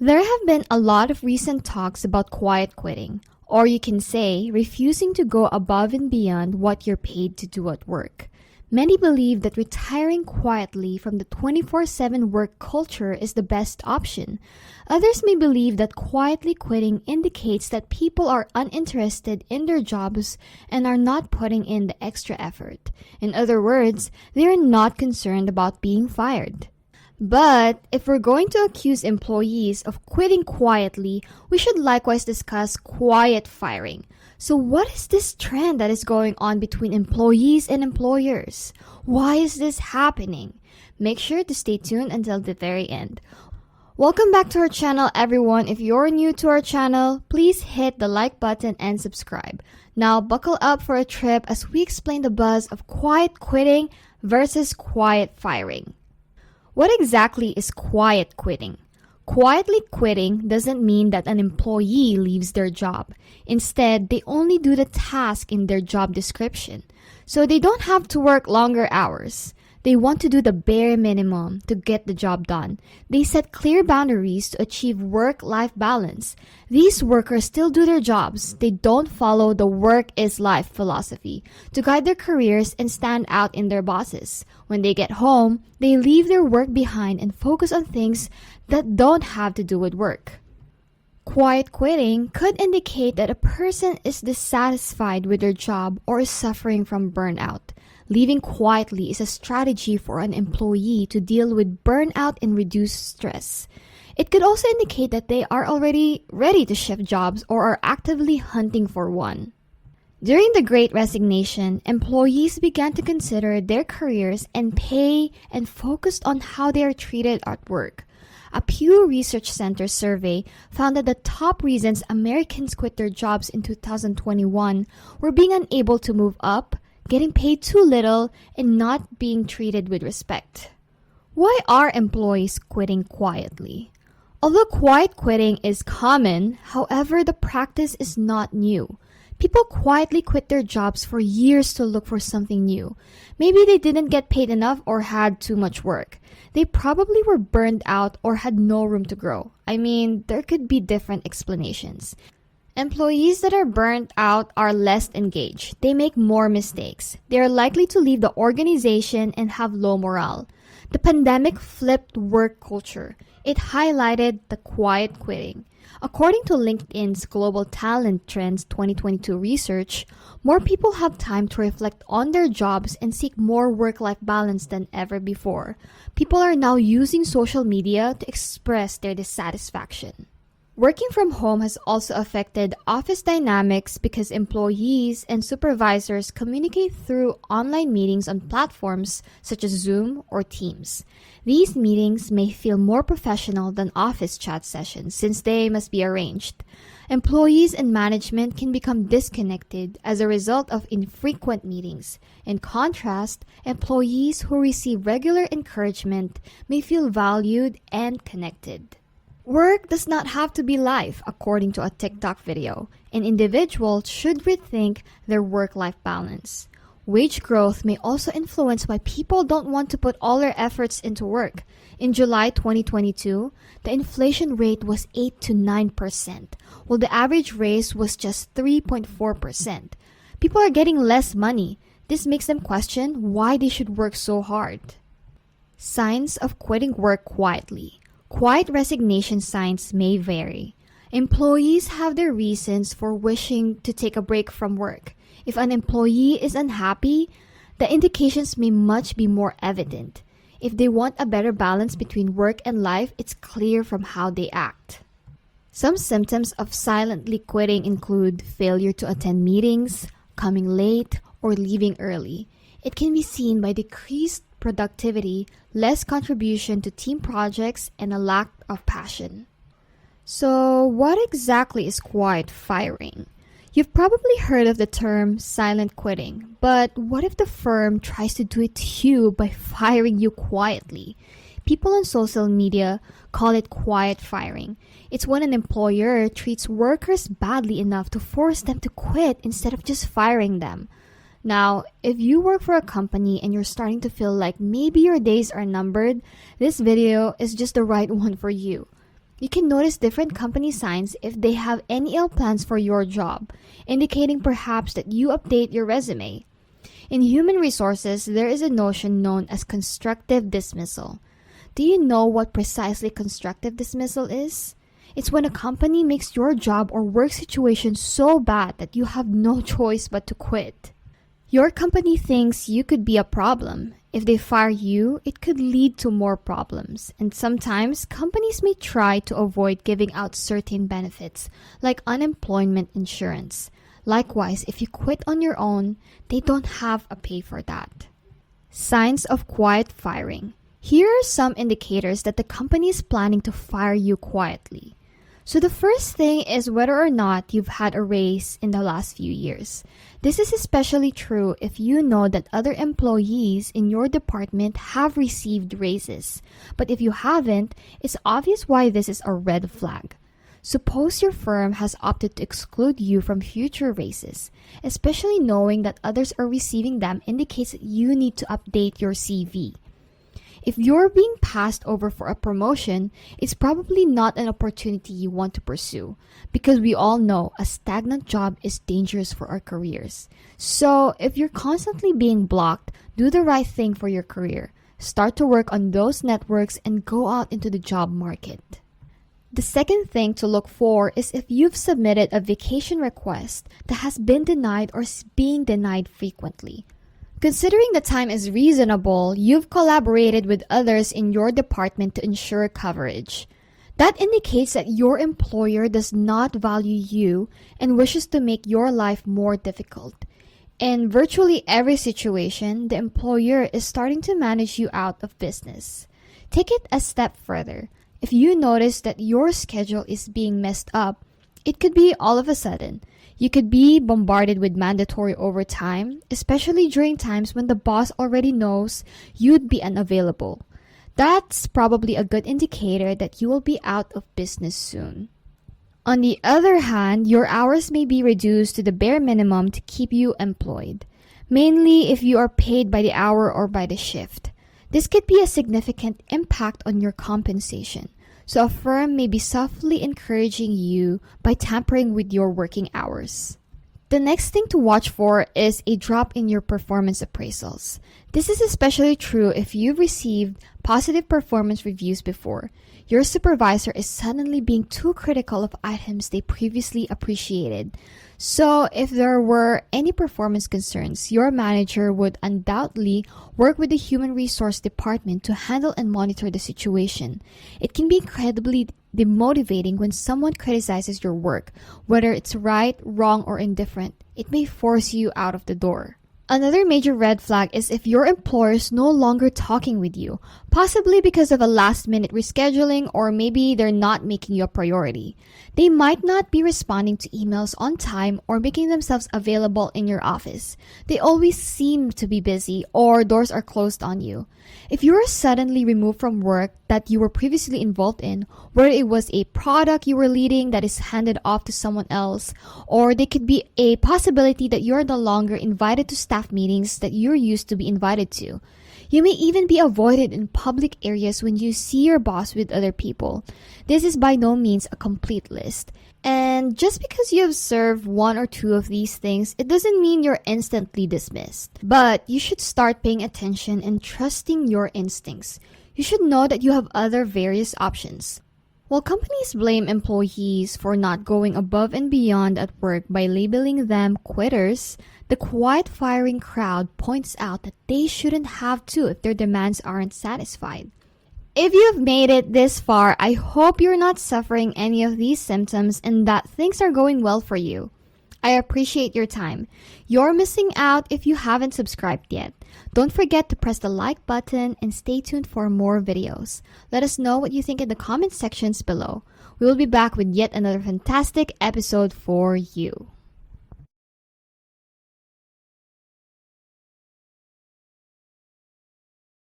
There have been a lot of recent talks about quiet quitting, or you can say refusing to go above and beyond what you're paid to do at work. Many believe that retiring quietly from the 24/7 work culture is the best option. Others may believe that quietly quitting indicates that people are uninterested in their jobs and are not putting in the extra effort. In other words, they are not concerned about being fired. But if we're going to accuse employees of quitting quietly, we should likewise discuss quiet firing. So what is this trend that is going on between employees and employers? Why is this happening? Make sure to stay tuned until the very end. Welcome back to our channel, everyone. If you're new to our channel, please hit the like button and subscribe. Now buckle up for a trip as we explain the buzz of quiet quitting versus quiet firing. What exactly is quiet quitting? Quietly quitting doesn't mean that an employee leaves their job. Instead, they only do the task in their job description. So they don't have to work longer hours. They want to do the bare minimum to get the job done. They set clear boundaries to achieve work-life balance. These workers still do their jobs. They don't follow the work is life philosophy to guide their careers and stand out in their bosses. When they get home, they leave their work behind and focus on things that don't have to do with work. Quiet quitting could indicate that a person is dissatisfied with their job or is suffering from burnout. Leaving quietly is a strategy for an employee to deal with burnout and reduce stress. It could also indicate that they are already ready to shift jobs or are actively hunting for one. During the Great Resignation, employees began to consider their careers and pay and focused on how they are treated at work. A Pew Research Center survey found that the top reasons Americans quit their jobs in 2021 were being unable to move up, getting paid too little, and not being treated with respect. Why are employees quitting quietly? Although quiet quitting is common, however, the practice is not new. People quietly quit their jobs for years to look for something new. Maybe they didn't get paid enough or had too much work. They probably were burned out or had no room to grow. I mean, there could be different explanations. Employees that are burnt out are less engaged. They make more mistakes. They are likely to leave the organization and have low morale. The pandemic flipped work culture. It highlighted the quiet quitting. According to LinkedIn's Global Talent Trends 2022 research, more people have time to reflect on their jobs and seek more work-life balance than ever before. People are now using social media to express their dissatisfaction. Working from home has also affected office dynamics because employees and supervisors communicate through online meetings on platforms such as Zoom or Teams. These meetings may feel more professional than office chat sessions since they must be arranged. Employees and management can become disconnected as a result of infrequent meetings. In contrast, employees who receive regular encouragement may feel valued and connected. Work does not have to be life, according to a TikTok video. An individual should rethink their work-life balance. Wage growth may also influence why people don't want to put all their efforts into work. In July 2022, the inflation rate was 8 to 9%, while the average raise was just 3.4%. People are getting less money. This makes them question why they should work so hard. Signs of quitting work quietly. Quiet resignation signs may vary. Employees have their reasons for wishing to take a break from work. If an employee is unhappy, the indications may much be more evident. If they want a better balance between work and life, it's clear from how they act. Some symptoms of silently quitting include failure to attend meetings, coming late, or leaving early. It can be seen by decreased productivity, less contribution to team projects, and a lack of passion. So, what exactly is quiet firing? You've probably heard of the term silent quitting, but what if the firm tries to do it to you by firing you quietly? People on social media call it quiet firing. It's when an employer treats workers badly enough to force them to quit instead of just firing them. Now, if you work for a company and you're starting to feel like maybe your days are numbered, this video is just the right one for you. You can notice different company signs if they have any ill plans for your job, indicating perhaps that you update your resume. In human resources, there is a notion known as constructive dismissal. Do you know what precisely constructive dismissal is? It's when a company makes your job or work situation so bad that you have no choice but to quit. Your company thinks you could be a problem. If they fire you, it could lead to more problems. And sometimes, companies may try to avoid giving out certain benefits, like unemployment insurance. Likewise, if you quit on your own, they don't have a pay for that. Signs of quiet firing. Here are some indicators that the company is planning to fire you quietly. So the first thing is whether or not you've had a raise in the last few years. This is especially true if you know that other employees in your department have received raises. But if you haven't, it's obvious why this is a red flag. Suppose your firm has opted to exclude you from future raises. Especially knowing that others are receiving them indicates that you need to update your CV. If you're being passed over for a promotion, it's probably not an opportunity you want to pursue, because we all know a stagnant job is dangerous for our careers. So, if you're constantly being blocked, do the right thing for your career. Start to work on those networks and go out into the job market. The second thing to look for is if you've submitted a vacation request that has been denied or is being denied frequently. Considering the time is reasonable, you've collaborated with others in your department to ensure coverage. That indicates that your employer does not value you and wishes to make your life more difficult. In virtually every situation, the employer is starting to manage you out of business. Take it a step further. If you notice that your schedule is being messed up, it could be all of a sudden. You could be bombarded with mandatory overtime, especially during times when the boss already knows you'd be unavailable. That's probably a good indicator that you will be out of business soon. On the other hand, your hours may be reduced to the bare minimum to keep you employed, mainly if you are paid by the hour or by the shift. This could be a significant impact on your compensation. So a firm may be softly encouraging you by tampering with your working hours. The next thing to watch for is a drop in your performance appraisals. This is especially true if you've received positive performance reviews before. Your supervisor is suddenly being too critical of items they previously appreciated. So if there were any performance concerns, your manager would undoubtedly work with the human resource department to handle and monitor the situation. It can be incredibly demotivating when someone criticizes your work, whether it's right, wrong, or indifferent. It may force you out of the door. Another major red flag is if your employer is no longer talking with you, possibly because of a last-minute rescheduling or maybe they're not making you a priority. They might not be responding to emails on time or making themselves available in your office. They always seem to be busy or doors are closed on you. If you are suddenly removed from work that you were previously involved in, whether it was a product you were leading that is handed off to someone else, or there could be a possibility that you are no longer invited to staff meetings that you're used to be invited to. You may even be avoided in public areas when you see your boss with other people. This is by no means a complete list. And just because you have served one or two of these things, it doesn't mean you're instantly dismissed. But you should start paying attention and trusting your instincts. You should know that you have other various options. While companies blame employees for not going above and beyond at work by labeling them quitters, the quiet firing crowd points out that they shouldn't have to if their demands aren't satisfied. If you've made it this far, I hope you're not suffering any of these symptoms and that things are going well for you. I appreciate your time. You're missing out if you haven't subscribed yet. Don't forget to press the like button and stay tuned for more videos. Let us know what you think in the comment sections below. We will be back with yet another fantastic episode for you.